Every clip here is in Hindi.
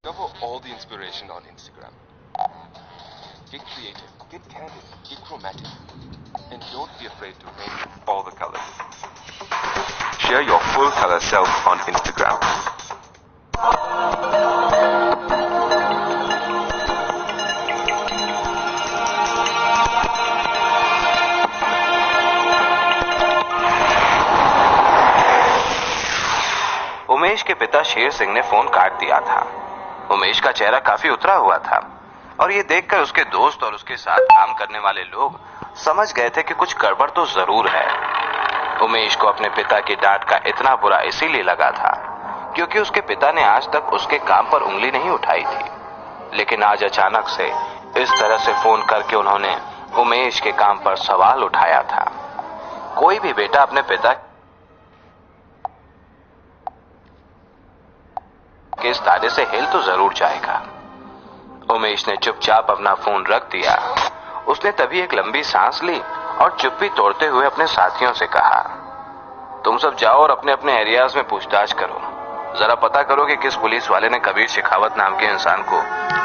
Discover all the inspiration on Instagram. Get creative, get candid, get chromatic, and don't be afraid to paint all the colors. Share your full color self on Instagram. Umesh के पिता शेर सिंह ने फोन काट दिया था। उमेश का चेहरा काफी उतरा हुआ था और ये देखकर उसके दोस्त और उसके साथ काम करने वाले लोग समझ गए थे कि कुछ गड़बड़ तो जरूर है। उमेश को अपने पिता की डांट का इतना बुरा इसीलिए लगा था क्योंकि उसके पिता ने आज तक उसके काम पर उंगली नहीं उठाई थी, लेकिन आज अचानक से इस तरह से फोन करके उन्होंने उमेश के काम पर सवाल उठाया था। कोई भी बेटा अपने पिता के इस ताने से हिल तो जरूर जाएगा। उमेश ने चुपचाप अपना फोन रख दिया। उसने तभी एक लंबी सांस ली और चुप्पी तोड़ते हुए अपने साथियों से कहा, तुम सब जाओ और अपने अपने एरियाज में पूछताछ करो। जरा पता करो कि किस पुलिस वाले ने कबीर शेखावत नाम के इंसान को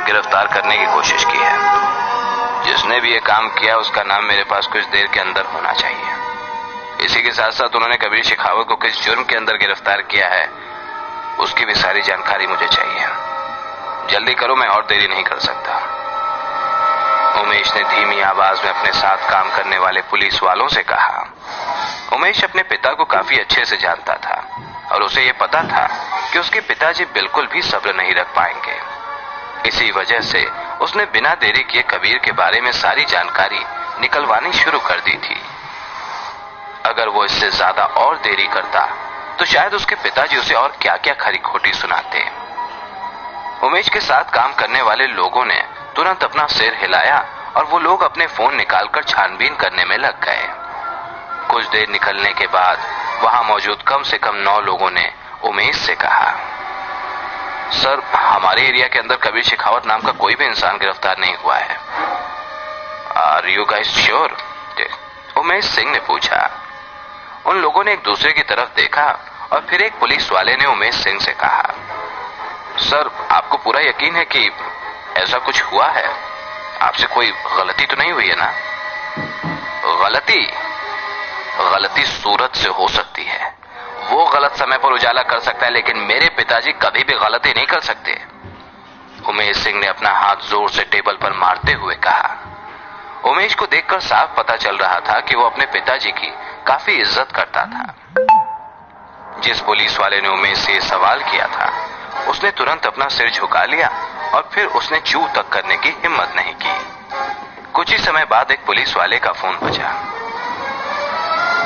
गिरफ्तार करने की कोशिश की है। जिसने भी ये काम किया उसका नाम मेरे पास कुछ देर के अंदर होना चाहिए। इसी के साथ साथ उन्होंने कबीर शेखावत को किस जुर्म के अंदर गिरफ्तार किया है उसकी भी सारी जानकारी मुझे चाहिए। जल्दी करो, मैं और देरी नहीं कर सकता। उमेश ने धीमी आवाज में अपने साथ काम करने वाले पुलिस वालों से कहा। उमेश अपने पिता को काफी अच्छे से जानता था और उसे ये पता था कि उसके पिताजी बिल्कुल भी सब्र नहीं रख पाएंगे। इसी वजह से उसने बिना देरी किए कबीर के बारे में सारी जानकारी निकलवानी शुरू कर दी थी। अगर वो इससे ज्यादा और देरी करता तो शायद उसके पिताजी उसे और क्या क्या खरी खोटी सुनाते। उमेश के साथ काम करने वाले लोगों ने तुरंत अपना सिर हिलाया और वो लोग अपने फोन निकालकर छानबीन करने में लग गए। कुछ देर निकलने के बाद वहां मौजूद कम से कम 9 लोगों ने उमेश से कहा, सर, हमारे एरिया के अंदर कबीर शेखावत नाम का कोई भी इंसान गिरफ्तार नहीं हुआ है। Are you guys sure? Umesh Singh ने पूछा। उन लोगों ने एक दूसरे की तरफ देखा और फिर एक पुलिस वाले ने उमेश सिंह से कहा, सर, आपको पूरा यकीन है कि ऐसा कुछ हुआ है? आपसे कोई गलती तो नहीं हुई है ना? गलती सूरज से हो सकती है। वो गलत समय पर उजाला कर सकता है, लेकिन मेरे पिताजी कभी भी गलती नहीं कर सकते। उमेश सिंह ने अपना हाथ जोर से टेबल पर मारते हुए कहा। उमेश को देखकर साफ पता चल रहा था कि वो अपने पिताजी की काफी इज्जत करता था। जिस पुलिस वाले ने उमेश से सवाल किया था उसने तुरंत अपना सिर झुका लिया और फिर उसने चू तक करने की हिम्मत नहीं की। कुछ ही समय बाद एक पुलिस वाले का फोन बजा।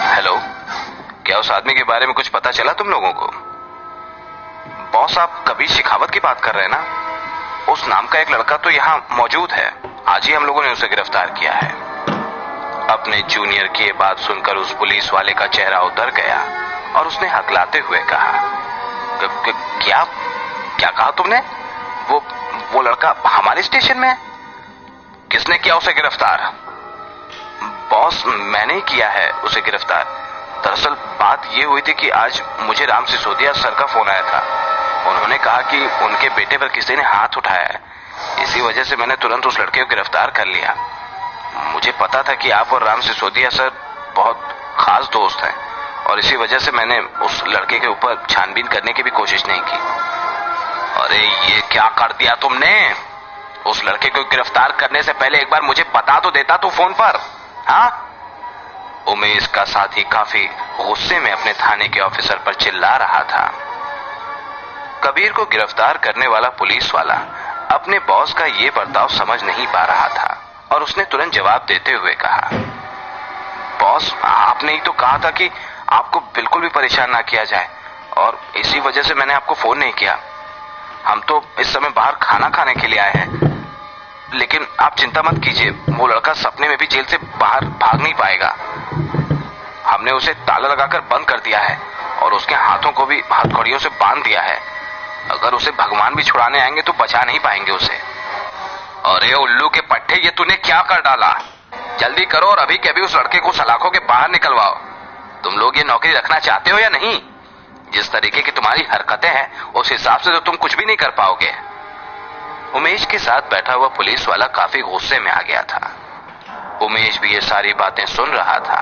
हेलो, क्या उस आदमी के बारे में कुछ पता चला तुम लोगों को? बॉस, आप कबीर शेखावत की बात कर रहे हैं ना? उस नाम का एक लड़का तो यहाँ मौजूद है। आज ही हम लोगों ने उसे गिरफ्तार किया है। अपने जूनियर की ये बात सुनकर उस पुलिस वाले का चेहरा उतर गया और उसने हकलाते हुए कहा, क्या कहा तुमने? वो लड़का हमारे स्टेशन में है? किसने किया उसे गिरफ्तार? बॉस, मैंने ही किया है उसे गिरफ्तार। दरअसल बात ये हुई थी कि आज मुझे राम सिसोदिया सर का फोन आया था। उन्होंने कहा कि उनके बेटे पर किसी ने हाथ उठाया है। इसी वजह से मैंने तुरंत उस लड़के को गिरफ्तार कर लिया। मुझे पता था कि आप और राम सिसोदिया सर बहुत खास दोस्त हैं और इसी वजह से मैंने उस लड़के के ऊपर छानबीन करने की भी कोशिश नहीं की। अरे, ये क्या कर दिया तुमने? उस लड़के को गिरफ्तार करने से पहले एक बार मुझे बता तो देता तू फोन पर, हाँ? उमेश का साथी काफी गुस्से में अपने थाने के ऑफिसर पर चिल्ला रहा था। कबीर को गिरफ्तार करने वाला पुलिस वाला अपने बॉस का ये बर्ताव समझ नहीं पा रहा था और उसने तुरंत जवाब देते हुए कहा, बॉस, आपने ही तो कहा था कि आपको बिल्कुल भी परेशान ना किया जाए और इसी वजह से मैंने आपको फोन नहीं किया। हम तो इस समय बाहर खाना खाने के लिए आए हैं, लेकिन आप चिंता मत कीजिए, वो लड़का सपने में भी जेल से बाहर भाग नहीं पाएगा। हमने उसे ताला लगाकर बंद कर दिया है और उसके हाथों को भी हथकड़ियों से बांध दिया है। अगर उसे भगवान भी छुड़ाने आएंगे तो बचा नहीं पाएंगे उसे। अरे उल्लू के पट्टे, ये तूने क्या कर डाला? जल्दी करो और अभी के अभी उस लड़के को सलाखों के बाहर निकलवाओ। तुम लोग ये नौकरी रखना चाहते हो या नहीं? जिस तरीके की तुम्हारी हरकतें हैं उस हिसाब से तो तुम कुछ भी नहीं कर पाओगे। उमेश के साथ बैठा हुआ पुलिस वाला काफी गुस्से में आ गया था। उमेश भी ये सारी बातें सुन रहा था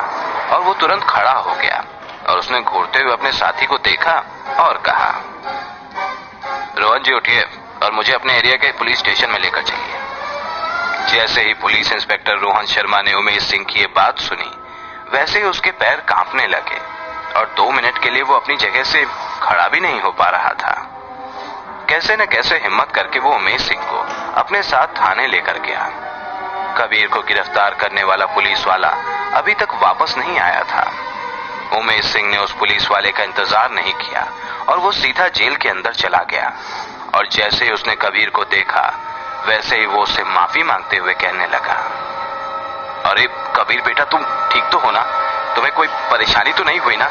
और वो तुरंत खड़ा हो गया और उसने घूरते हुए अपने साथी को देखा और कहा, रोहन जी उठिए और मुझे अपने एरिया के पुलिस स्टेशन में लेकर चलिए। जैसे ही पुलिस इंस्पेक्टर रोहन शर्मा ने उमेश सिंह की ये बात सुनी, वैसे ही उसके पैर कांपने लगे और 2 मिनट के लिए वो अपनी जगह से खड़ा भी नहीं हो पा रहा था। कैसे न कैसे हिम्मत करके वो उमेश सिंह को अपने साथ थाने लेकर गया। कबीर को गिरफ्तार करने वाला पुलिस वाला अभी तक वापस नहीं आया था। उमेश सिंह ने उस पुलिस वाले का इंतजार नहीं किया और वो सीधा जेल के अंदर चला गया। और जैसे ही उसने कबीर को देखा, वैसे ही वो उससे माफी मांगते हुए कहने लगा, अरे कबीर बेटा, तुम ठीक तो हो ना? तुम्हें कोई परेशानी तो नहीं हुई ना?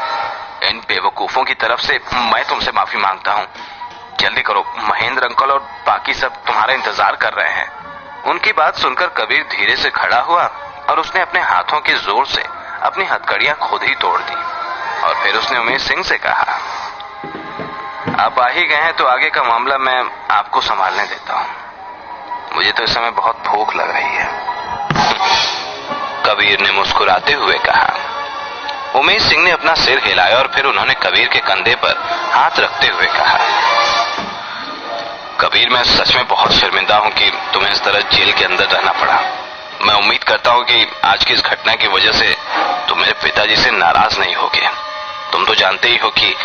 इन बेवकूफों की तरफ से मैं तुमसे माफी मांगता हूँ। जल्दी करो, महेंद्र अंकल और बाकी सब तुम्हारा इंतजार कर रहे हैं। उनकी बात सुनकर कबीर धीरे से खड़ा हुआ और उसने अपने हाथों के जोर से अपनी हथकड़ियां खुद ही तोड़ दी और फिर उसने उमेश सिंह से कहा, आप आ ही गए हैं तो आगे का मामला मैं आपको संभालने देता हूँ। मुझे तो इस समय बहुत भूख लग रही है। कबीर ने मुस्कुराते हुए कहा। उमेश सिंह ने अपना सिर हिलाया और फिर उन्होंने कबीर के कंधे पर हाथ रखते हुए कहा, कबीर, मैं सच में बहुत शर्मिंदा हूं कि तुम्हें इस तरह जेल के अंदर रहना पड़ा। मैं उम्मीद करता हूं कि आज की इस घटना की वजह से तुम मेरे पिताजी से नाराज नहीं होगे। तुम तो जानते ही हो कि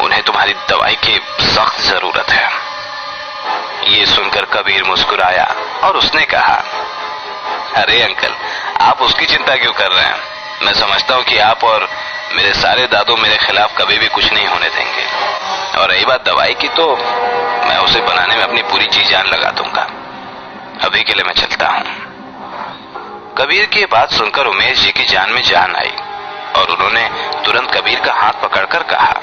उन्हें तुम्हारी दवाई की सख्त जरूरत है। ये सुनकर कबीर मुस्कुराया और उसने कहा, अरे अंकल, आप उसकी चिंता क्यों कर रहे हैं? मैं समझता हूं कि आप और मेरे सारे दादू मेरे खिलाफ कभी भी कुछ नहीं होने देंगे। और रही बात दवाई की, तो मैं उसे बनाने में अपनी पूरी जी जान लगा दूंगा। अभी के लिए मैं चलता हूं। कबीर की बात सुनकर उमेश जी की जान में जान आई और उन्होंने तुरंत कबीर का हाथ पकड़कर कहा,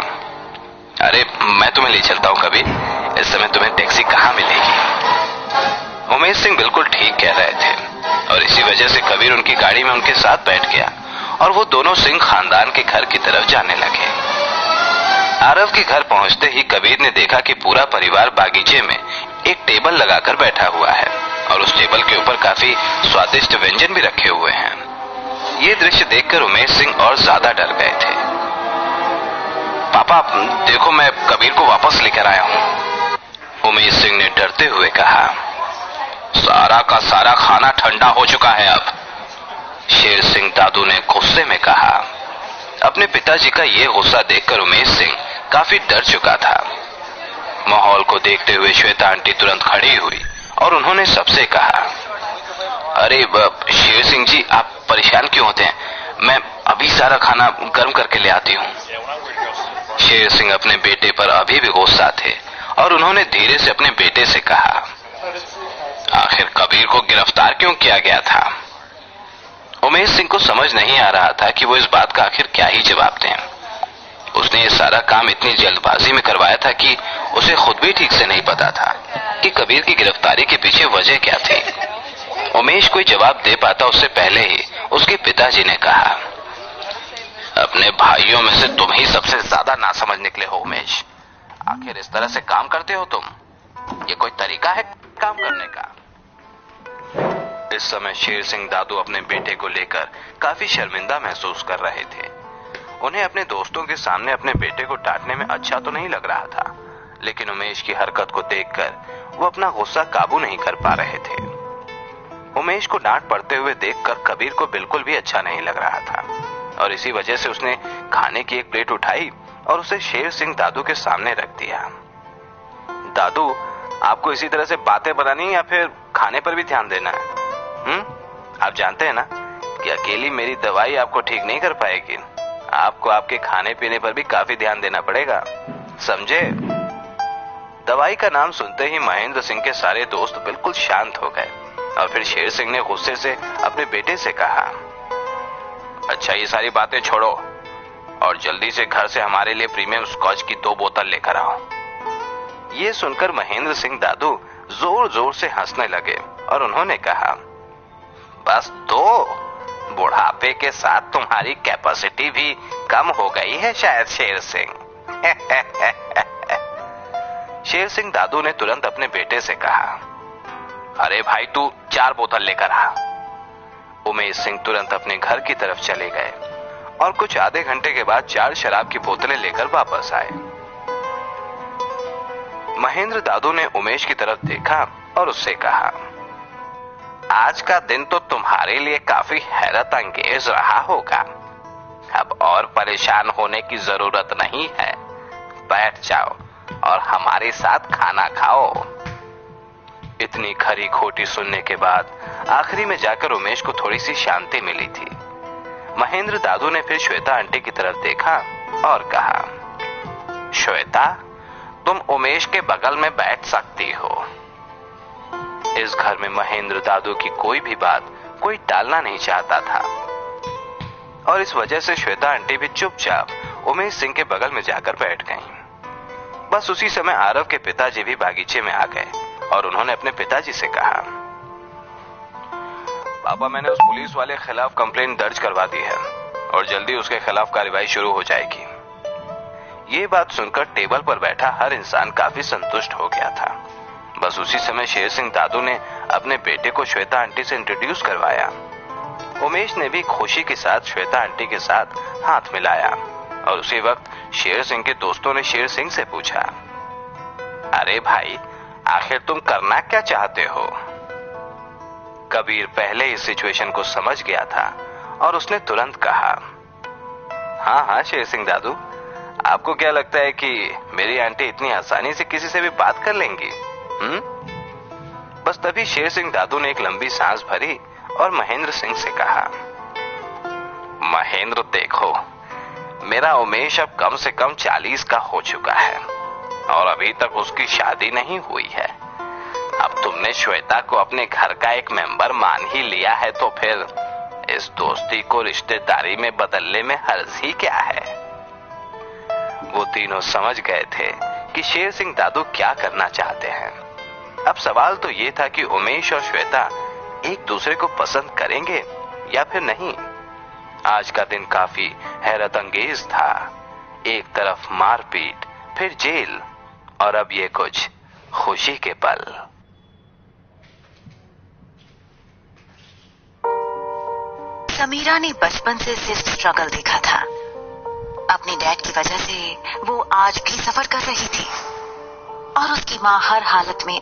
अरे मैं तुम्हें ले चलता हूं कबीर, इस समय तुम्हें टैक्सी कहां मिलेगी? उमेश सिंह बिल्कुल ठीक कह रहे थे और इसी वजह से कबीर उनकी गाड़ी में उनके साथ बैठ गया और वो दोनों सिंह खानदान के घर की तरफ जाने लगे। आरव के घर पहुंचते ही कबीर ने देखा कि पूरा परिवार बागीचे में एक टेबल लगाकर बैठा हुआ है और उस टेबल के ऊपर काफी स्वादिष्ट व्यंजन भी रखे हुए हैं। ये दृश्य देखकर उमेश सिंह और ज्यादा डर गए थे। पापा देखो, मैं कबीर को वापस लेकर आया हूं। उमेश सिंह ने डरते हुए कहा, सारा का सारा खाना ठंडा हो चुका है अब। शेर सिंह दादू ने गुस्से में कहा। अपने पिताजी का ये गुस्सा देखकर उमेश सिंह काफी डर चुका था। माहौल को देखते हुए श्वेता आंटी तुरंत खड़ी हुई और उन्होंने सबसे कहा, अरे शेर सिंह जी, आप परेशान क्यों होते हैं? मैं अभी सारा खाना गर्म करके ले आती हूँ। शेर सिंह अपने बेटे पर अभी भी गुस्सा थे और उन्होंने धीरे से अपने बेटे से कहा, आखिर कबीर को गिरफ्तार क्यों किया गया था? उमेश सिंह को समझ नहीं आ रहा था कि वो इस बात का आखिर क्या ही जवाब दें। उसने ये सारा काम इतनी जल्दबाजी में करवाया था कि उसे खुद भी ठीक से नहीं पता था कि कबीर की गिरफ्तारी के पीछे वजह क्या थी। उमेश कोई जवाब दे पाता उससे पहले ही उसके पिताजी ने कहा, अपने भाइयों में से तुम ही सबसे ज्यादा नासमझ निकले हो उमेश। आखिर इस तरह से काम करते हो तुम? ये कोई तरीका है काम करने का? इस समय शेर सिंह दादू अपने बेटे को लेकर काफी शर्मिंदा महसूस कर रहे थे। उन्हें अपने दोस्तों के सामने अपने बेटे को डांटने में अच्छा तो नहीं लग रहा था, लेकिन उमेश की हरकत को देखकर वो अपना गुस्सा काबू नहीं कर पा रहे थे। उमेश को डांट पड़ते हुए देखकर कबीर को बिल्कुल भी अच्छा नहीं लग रहा था और इसी वजह से उसने खाने की एक प्लेट उठाई और उसे शेर सिंह दादू के सामने रख दिया। दादू, आपको इसी तरह से बातें बनानी या फिर खाने पर भी ध्यान देना है? आप जानते हैं ना कि अकेली मेरी दवाई आपको ठीक नहीं कर पाएगी। आपको आपके खाने पीने पर भी काफी ध्यान देना पड़ेगा, समझे? दवाई का नाम सुनते ही महेंद्र सिंह के सारे दोस्त बिल्कुल शांत हो गए और फिर शेर सिंह ने गुस्से से अपने बेटे से कहा, अच्छा ये सारी बातें छोड़ो और जल्दी से घर से हमारे लिए प्रीमियम स्कॉच की 2 बोतल लेकर आओ। ये सुनकर महेंद्र सिंह दादू जोर जोर से हंसने लगे और उन्होंने कहा, बस 2? बुढ़ापे के साथ तुम्हारी कैपेसिटी भी कम हो गई है शायद शेर सिंह। शेर सिंह दादू ने तुरंत अपने बेटे से कहा, अरे भाई तू 4 बोतल लेकर आ। उमेश सिंह तुरंत अपने घर की तरफ चले गए और कुछ आधे घंटे के बाद 4 शराब की बोतलें लेकर वापस आए। महेंद्र दादू ने उमेश की तरफ देखा और उससे कहा, आज का दिन तो तुम्हारे लिए काफी हैरत अंगेज रहा होगा। अब और परेशान होने की जरूरत नहीं है, बैठ जाओ और हमारे साथ खाना खाओ। इतनी खरी खोटी सुनने के बाद आखिरी में जाकर उमेश को थोड़ी सी शांति मिली थी। महेंद्र दादू ने फिर श्वेता आंटी की तरफ देखा और कहा, श्वेता, तुम उमेश के बगल में बैठ सकती हो। इस घर में महेंद्र दादू की कोई भी बात कोई टालना नहीं चाहता था और इस वजह से श्वेता आंटी भी चुपचाप उमेश सिंह के बगल में जाकर बैठ गईं। बस उसी समय आरव के पिताजी भी बागीचे में आ गए और उन्होंने अपने पिताजी से कहा, पापा, मैंने उस पुलिस वाले के खिलाफ कंप्लेंट दर्ज करवा दी है और जल्दी उसके खिलाफ कार्रवाई शुरू हो जाएगी। ये बात सुनकर टेबल पर बैठा हर इंसान काफी संतुष्ट हो गया था। बस उसी समय शेर सिंह दादू ने अपने बेटे को श्वेता आंटी से इंट्रोड्यूस करवाया। उमेश ने भी खुशी के साथ श्वेता आंटी के साथ हाथ मिलाया और उसी वक्त शेर सिंह के दोस्तों ने शेर सिंह से पूछा, अरे भाई, आखिर तुम करना क्या चाहते हो? कबीर पहले इस सिचुएशन को समझ गया था और उसने तुरंत कहा, हाँ शेर सिंह दादू, आपको क्या लगता है कि मेरी आंटी इतनी आसानी से किसी से भी बात कर लेंगी? बस तभी शेर सिंह दादू ने एक लंबी सांस भरी और महेंद्र सिंह से कहा, महेंद्र, देखो, मेरा उमेश अब कम से कम 40 का हो चुका है और अभी तक उसकी शादी नहीं हुई है। अब तुमने श्वेता को अपने घर का एक मेंबर मान ही लिया है तो फिर इस दोस्ती को रिश्तेदारी में बदलने में हर्ज ही क्या है? वो तीनों समझ गए थे कि शेर सिंह दादू क्या करना चाहते हैं। अब सवाल तो ये था कि उमेश और श्वेता एक दूसरे को पसंद करेंगे या फिर नहीं। आज का दिन काफी हैरत अंगेज था। एक तरफ मारपीट, फिर जेल और अब ये कुछ खुशी के पल। समीरा ने बचपन से सिर्फ स्ट्रगल देखा था। अपने डैड की वजह से वो आज भी सफर कर रही थी और उसकी माँ हर हालत में